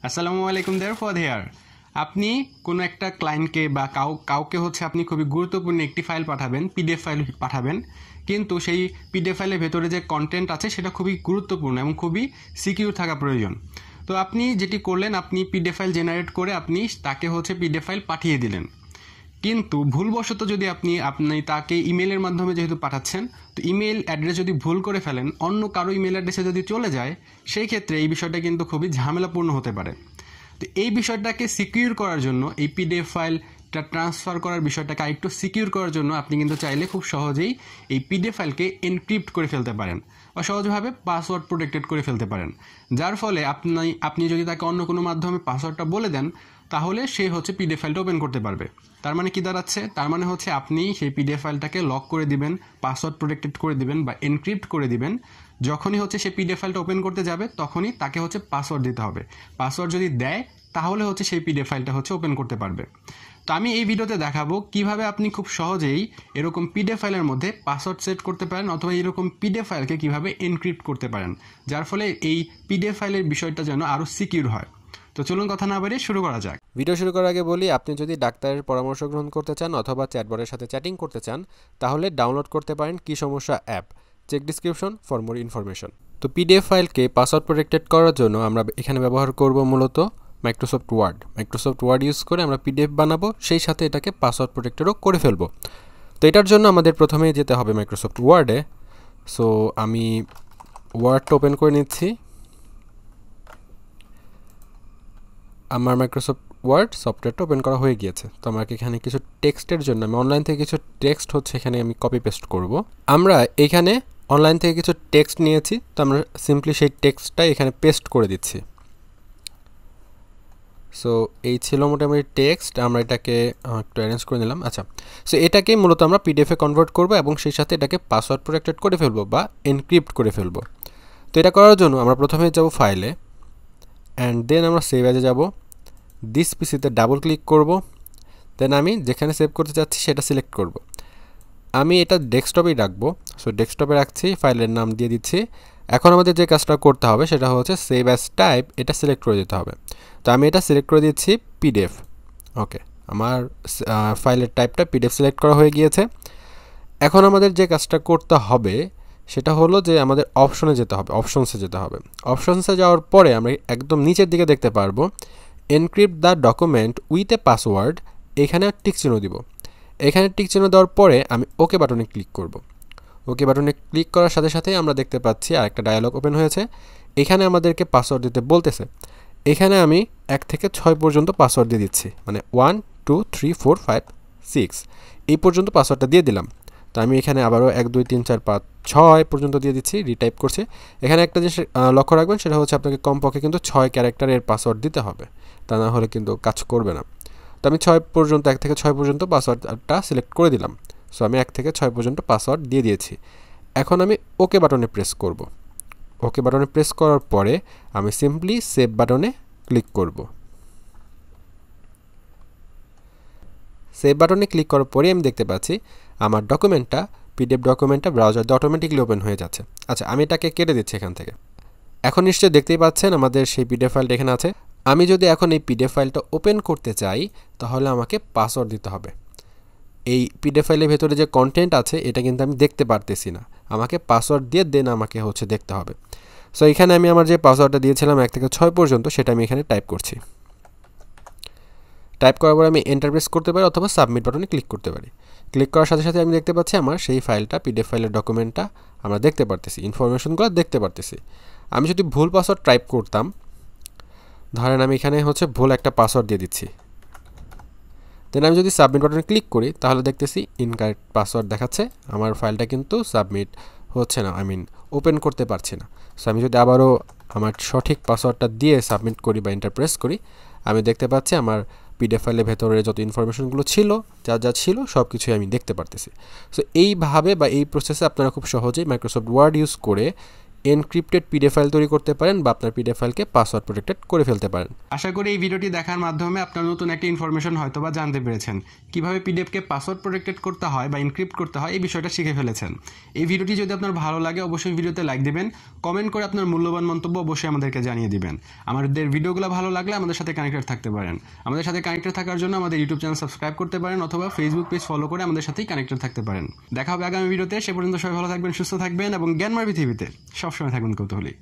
আসসালামু আলাইকুম দেয়ার Fuad here। আপনি কোনো একটা ক্লায়েন্টকে বা কাউকে হচ্ছে আপনি খুবই গুরুত্বপূর্ণ একটি ফাইল পাঠাবেন, পিডিএফ ফাইল পাঠাবেন, কিন্তু সেই পিডিএফ ফাইলের ভেতরে যে কন্টেন্ট আছে সেটা খুবই গুরুত্বপূর্ণ এবং খুবই সিকিউর থাকা প্রয়োজন। তো আপনি যেটি করলেন, আপনি পিডিএফ ফাইল জেনারেট করে আপনি তাকে হচ্ছে পিডিএফ ফাইল পাঠিয়ে দিলেন, কিন্তু ভুলবশত যদি আপনি তাকে ইমেলের মাধ্যমে যেহেতু পাঠাচ্ছেন, তো ইমেল অ্যাড্রেস যদি ভুল করে ফেলেন, অন্য কারো ইমেল অ্যাড্রেসে যদি চলে যায়, সেই ক্ষেত্রে এই বিষয়টা কিন্তু খুবই ঝামেলাপূর্ণ হতে পারে। তো এই বিষয়টাকে সিকিউর করার জন্য, এই পিডিএফ ফাইলটা ট্রান্সফার করার বিষয়টাকে আরেকটু সিকিউর করার জন্য আপনি কিন্তু চাইলে খুব সহজেই এই পিডিএফ ফাইলকে এনক্রিপ্ট করে ফেলতে পারেন বা সহজভাবে পাসওয়ার্ড প্রোটেক্টেড করে ফেলতে পারেন, যার ফলে আপনি যদি তাকে অন্য কোনো মাধ্যমে পাসওয়ার্ডটা বলে দেন, তাহলে সে হচ্ছে পিডিএফ ফাইলটা ওপেন করতে পারবে। তার মানে কি দাঁড়াচ্ছে? তার মানে হচ্ছে আপনি সেই পিডিএফ ফাইলটাকে লক করে দিবেন, পাসওয়ার্ড প্রোটেক্টেড করে দিবেন বা এনক্রিপ্ট করে দিবেন। যখনই হচ্ছে সেই পিডিএফ ফাইলটা ওপেন করতে যাবে, তখনই তাকে হচ্ছে পাসওয়ার্ড দিতে হবে। পাসওয়ার্ড যদি দেয়, তাহলে হচ্ছে সেই পিডিএফ ফাইলটা হচ্ছে ওপেন করতে পারবে। তো আমি এই ভিডিওতে দেখাবো কিভাবে আপনি খুব সহজেই এরকম পিডিএফ ফাইলের মধ্যে পাসওয়ার্ড সেট করতে পারেন, অথবা এরকম পিডিএফ ফাইলকে কিভাবে এনক্রিপ্ট করতে পারেন, যার ফলে এই পিডিএফ ফাইলের বিষয়টা যেন আরও সিকিউর হয়। তো চলুন কথা না বাড়িয়ে শুরু করা যাক। ভিডিও শুরু করার আগে বলি, আপনি যদি ডাক্তারের পরামর্শ গ্রহণ করতে চান অথবা চ্যাটবটের সাথে চ্যাটিং করতে চান, তাহলে ডাউনলোড করতে পারেন কি সমস্যা app. Check description for more information. তো পিডিএফ ফাইলকে পাসওয়ার্ড প্রোটেক্টেড করার জন্য আমরা এখানে ব্যবহার করব মূলত মাইক্রোসফট ওয়ার্ড ইউজ করে আমরা পিডিএফ বানাবো, সেই সাথে এটাকে পাসওয়ার্ড প্রোটেক্টেডও করে ফেলবো। তো এটার জন্য আমাদের প্রথমেই যেতে হবে মাইক্রোসফট ওয়ার্ডে। সো আমি ওয়ার্ডটা ওপেন করে নিচ্ছি। আমার মাইক্রোসফট ওয়ার্ড সফটওয়্যারটা ওপেন করা হয়ে গিয়েছে। তো আমাকে এখানে কিছু টেক্সটের জন্য আমি অনলাইন থেকে কিছু টেক্সট হচ্ছে এখানে আমি কপি পেস্ট করব। আমরা এখানে অনলাইন থেকে কিছু টেক্সট নিয়েছি, তো আমরা সিম্পলি সেই টেক্সটটা এখানে পেস্ট করে দিচ্ছি। সো এই ছিল মোটামুটি টেক্সট, আমরা এটাকে একটু অ্যারেঞ্জ করে নিলাম। আচ্ছা, সো এটাকেই মূলত আমরা পিডিএফে কনভার্ট করব এবং সেই সাথে এটাকে পাসওয়ার্ড প্রোটেক্টেড করে ফেলবো বা এনক্রিপ্ট করে ফেলবো। তো এটা করার জন্য আমরা প্রথমে যাব ফাইলে, অ্যান্ড দেন আমরা সেভ অ্যাজে যাব। দিস পিসিতে ডাবল ক্লিক করব, দেন আমি যেখানে সেভ করতে চাচ্ছি সেটা সিলেক্ট করব। আমি এটা ডেস্কটপেই রাখবো। সো ডেস্কটপে রাখছি, ফাইলের নাম দিয়ে দিচ্ছি। এখন আমাদের যে কাজটা করতে হবে সেটা হচ্ছে সেভ অ্যাজ টাইপ, এটা সিলেক্ট করে দিতে হবে। তো আমি এটা সিলেক্ট করে দিচ্ছি পিডিএফ। ওকে, আমার ফাইলের টাইপটা পিডিএফ সিলেক্ট করা হয়ে গিয়েছে। এখন আমাদের যে কাজটা করতে হবে সেটা হলো যে আমাদের অপশনসে যেতে হবে। অপশনসে যাওয়ার পরে আমরা একদম নিচের দিকে দেখতে পারবো encrypt the document with a password. এখানে টিক চিহ্ন দিব। এখানে টিক চিহ্ন দেওয়ার পরে আমি ওকে বাটনে ক্লিক করব। ওকে বাটনে ক্লিক করার সাথে সাথে আমরা দেখতে পাচ্ছি আরেকটা ডায়ালগ ওপেন হয়েছে। এখানে আমাদেরকে পাসওয়ার্ড দিতে বলতেছে। এখানে আমি 1 থেকে 6 পর্যন্ত পাসওয়ার্ড দিয়ে দিচ্ছি, মানে 1 2 3 4 5 6 এই পর্যন্ত পাসওয়ার্ডটা দিয়ে দিলাম। তো আমি এখানে আবারও 1 2 3 4 5 6 পর্যন্ত দিয়ে দিচ্ছি, রিটাইপ করছি। এখানে একটা জিনিস লক্ষ্য রাখবেন, সেটা হচ্ছে আপনাকে কমপক্ষে কিন্তু 6 ক্যারেক্টারের পাসওয়ার্ড দিতে হবে, তা না হলে কিন্তু কাজ করবে না। তো আমি 1 থেকে 6 পর্যন্ত পাসওয়ার্ডটা সিলেক্ট করে দিলাম। সো আমি 1 থেকে 6 পর্যন্ত পাসওয়ার্ড দিয়ে দিয়েছি। এখন আমি ওকে বাটনে প্রেস করব। ওকে বাটনে প্রেস করার পরে আমি সিম্পলি সেভ বাটনে ক্লিক করব। সেভ বাটনে ক্লিক করার পরে আমি দেখতে পাচ্ছি আমার পিডিএফ ডকুমেন্টটা ব্রাউজার দিয়ে অটোমেটিকলি ওপেন হয়ে যাচ্ছে। আচ্ছা, আমি এটাকে কেটে দিচ্ছি এখান থেকে। এখন নিশ্চয়ই দেখতেই পাচ্ছেন আমাদের সেই পিডিএফ ফাইলটা এখানে আছে। আমি যদি এখন এই পিডিএফ ফাইলটা ওপেন করতে চাই, তাহলে আমাকে পাসওয়ার্ড দিতে হবে। এই পিডিএফ ফাইলের ভেতরে যে কন্টেন্ট আছে এটা কিন্তু আমি দেখতে পারতেছি না, আমাকে পাসওয়ার্ড দিয়ে দেন আমাকে হচ্ছে দেখতে হবে। সো এখানে আমি আমার যে পাসওয়ার্ডটা দিয়েছিলাম 1 থেকে 6 পর্যন্ত, সেটা আমি এখানে টাইপ করছি। টাইপ করার পর আমি এন্টার প্রেস করতে পারি অথবা সাবমিট বাটনে ক্লিক করতে পারি। ক্লিক করার সাথে সাথে আমি দেখতে পাচ্ছি আমার সেই ফাইলটা, পিডিএফ ফাইলের ডকুমেন্টটা আমরা দেখতে পারতেছি, ইনফরমেশনগুলো দেখতে পারতেছি। আমি যদি ভুল পাসওয়ার্ড টাইপ করতাম, ধরেন আমি এখানে হচ্ছে ভুল একটা পাসওয়ার্ড দিয়ে দিচ্ছি, দেন আমি যদি সাবমিট বাটনে ক্লিক করি, তাহলে দেখতেছি ইনকারেক্ট পাসওয়ার্ড দেখাচ্ছে। আমার ফাইলটা কিন্তু সাবমিট হচ্ছে না, ওপেন করতে পারছি না। সো আমি যদি আবারও আমার সঠিক পাসওয়ার্ডটা দিয়ে সাবমিট করি বা এন্টার প্রেস করি, আমি দেখতে পাচ্ছি আমার পিডিএফ ফাইলের ভেতরে যত ইনফরমেশনগুলো ছিল, যা ছিল সব কিছুই আমি দেখতে পারতেছি। সো এইভাবে বা এই প্রসেসে আপনারা খুব সহজেই মাইক্রোসফট ওয়ার্ড ইউজ করে এনক্রিপ্টেড পিডিএফ ফাইল তৈরি করতে পারেন বা আপনার পিডিএফ ফাইলকে পাসওয়ার্ড প্রোটেক্টেড করে ফেলতে পারেন। আশা করি এই ভিডিওটি দেখার মাধ্যমে আপনার নতুন একটা ইনফরমেশন হয়তো বা জানতে পেরেছেন, কিভাবে পিডিএফকে পাসওয়ার্ড প্রোটেক্টেড করতে হয় বা এনক্রিপ্ট করতে হয় এই বিষয়টা শিখে ফেলেছেন। এই ভিডিওটি যদি আপনার ভালো লাগে অবশ্যই ভিডিওতে লাইক দিবেন, কমেন্ট করে আপনার মূল্যবান মন্তব্য অবশ্যই আমাদেরকে জানিয়ে দিবেন। আমাদের ভিডিওগুলো ভালো লাগলে আমাদের সাথে কানেক্টেড থাকতে পারেন। আমাদের সাথে কানেক্টেড থাকার জন্য আমাদের ইউটিউব চ্যানেল সাবস্ক্রাইব করতে পারেন অথবা ফেসবুক পেজ ফলো করে আমাদের সাথেই কানেক্টেড থাকতে পারেন। দেখা হবে আগামী ভিডিওতে। সে পর্যন্ত সবাই ভালো থাকবেন, সুস্থ থাকবেন এবং জ্ঞানময় পৃথিবীতে সবসময় থাকবেন কৌতূহলী।